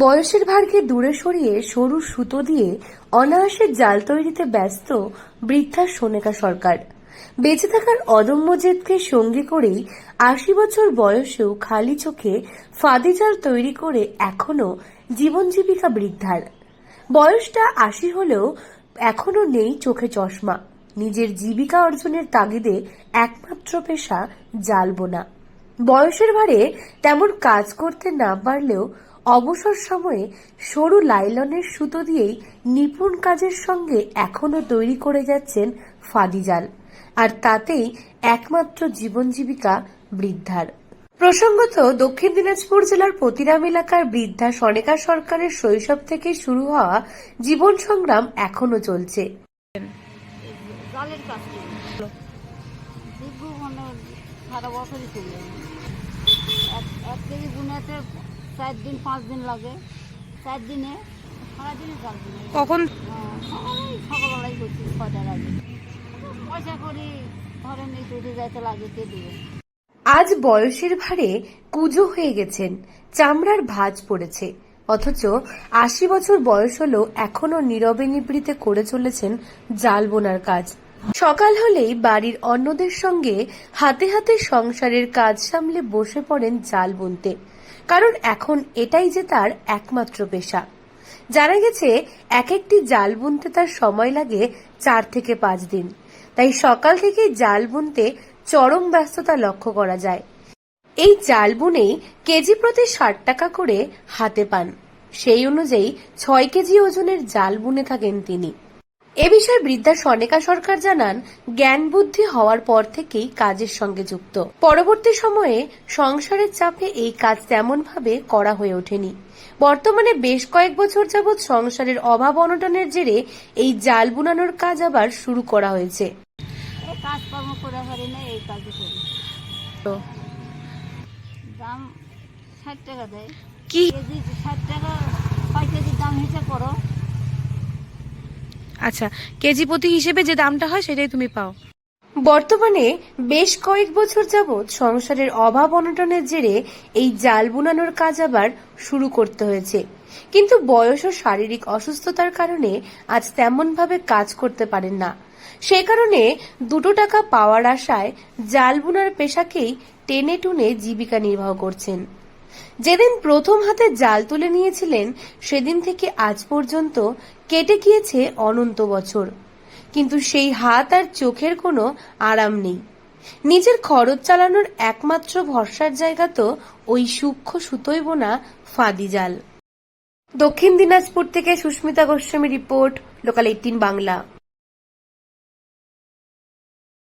বয়সের ভারকে দূরে সরিয়ে সরু সুতো দিয়ে অনায়াসে জাল তৈরিতে ব্যস্ত বৃদ্ধা সোনেকা সরকার। বেঁচে থাকার অদম্য জেদকে সঙ্গী করেই ৮০ বছর বয়সেও খালি চোখে ফাঁদি জাল তৈরি করে এখনো জীবন জীবিকা বৃদ্ধার। বয়সটা ৮০ হলেও এখনো নেই চোখে চশমা। নিজের জীবিকা অর্জনের তাগিদে একমাত্র পেশা জাল বোনা। বয়সের ভারে তেমন কাজ করতে না পারলেও অবসর সময়ে সরু লাইলনের সুতো দিয়েই নিপুণ কাজের সঙ্গে এখনো তৈরি করে যাচ্ছেন ফাঁদি জাল, আর তাতেই একমাত্র জীবন জীবিকা বৃদ্ধার। প্রসঙ্গত, দক্ষিণ দিনাজপুর জেলার পতিরাম এলাকার বৃদ্ধা সোনেকা সরকারের শৈশব থেকে শুরু হওয়া জীবন সংগ্রাম এখনো চলছে। সারা বছরই চলে এক কেজি বুনাতে 4 দিন 5 দিন লাগে। 4 দিনে সারাদিনে জাল বুনে। কখন? সকালবেলায় করছি 6টার আগে। পয়সা করি ধরেন এই উঠে যাইতে লাগে কে দিবে। আজ বয়সের ভারে কুঁজো হয়ে গেছেন, চামড়ার ভাঁজ পড়েছে, অথচ ৮০ বছর বয়স হলেও এখনো নীরবে নিভৃতে করে চলেছেন জাল বোনার কাজ। সকাল হলেই বাড়ির অন্যদের সঙ্গে হাতে হাতে সংসারের কাজ সামলে বসে পড়েন জাল বুনতে, কারণ এখন এটাই যে তার একমাত্র পেশা। জানা গেছে এক একটি জাল বুনতে তার সময় লাগে 4 থেকে 5 দিন, তাই সকাল থেকে জাল বুনতে চরম ব্যস্ততা লক্ষ্য করা যায়। এই জাল বুনেই কেজি প্রতি 60 টাকা করে হাতে পান। সেই অনুযায়ী 6 কেজি ওজনের জাল বুনে থাকেন তিনি। এ বিষয়ে বৃদ্ধা সোনেকা সরকার জানান, জ্ঞান বুদ্ধি হওয়ার পর থেকেই কাজের সঙ্গে যুক্ত। পরবর্তী সময়ে সংসারের চাপে এই কাজ তেমন ভাবে করা হয়ে ওঠেনি। বর্তমানে বেশ কয়েক বছর যাবৎ সংসারের অভাব অনটনের জেরে এই জাল বুনানোর কাজ আবার শুরু করা হয়েছে। কাজকর্ম করে পারি না, এই কাজ করি। দাম 60 টাকা দেয়। কি কেজি 60 টাকা, 5 কেজির দাম হিসাব করো। আচ্ছা, কেজি প্রতি হিসেবে যে দামটা হয় সেটাই তুমি পাও। বর্তমানে বেশ কয়েক বছর যাবৎ সংসারের অভাব অনটনের জেরে এই জাল বুনানোর কাজ আবার শুরু করতে হয়েছে, কিন্তু বয়স ও শারীরিক অসুস্থতার কারণে আজ তেমন ভাবে কাজ করতে পারেন না। সে কারণে 2 টাকা পাওয়ার আশায় জাল বুনার পেশাকেই টেনে টুনে জীবিকা নির্বাহ করছেন। যেদিন প্রথম হাতে জাল তুলে নিয়েছিলেন সেদিন থেকে আজ পর্যন্ত কেটে গিয়েছে অনন্ত বছর, কিন্তু সেই হাত আর চোখের কোনো আরাম নেই। নিজের খরচ চালানোর একমাত্র ভরসার জায়গা তো ওই সূক্ষ্ম সুতোয় বোনা ফাঁদি জাল। দক্ষিণ দিনাজপুর থেকে সুস্মিতা গোস্বামী রিপোর্ট, লোকাল 18 বাংলা।